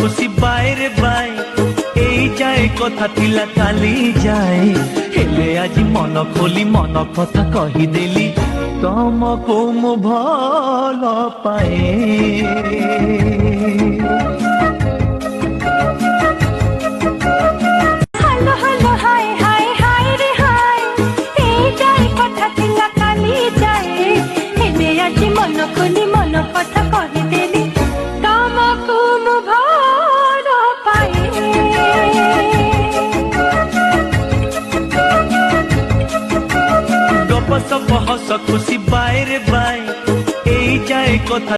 खुशी bye bye এই যায় কথা थिला काली जाए हेले आज मन खोली मन कथा कहीदेली तुमको मु भल पाए। गप सप हस खुशी बाय बाय এই যায় কথা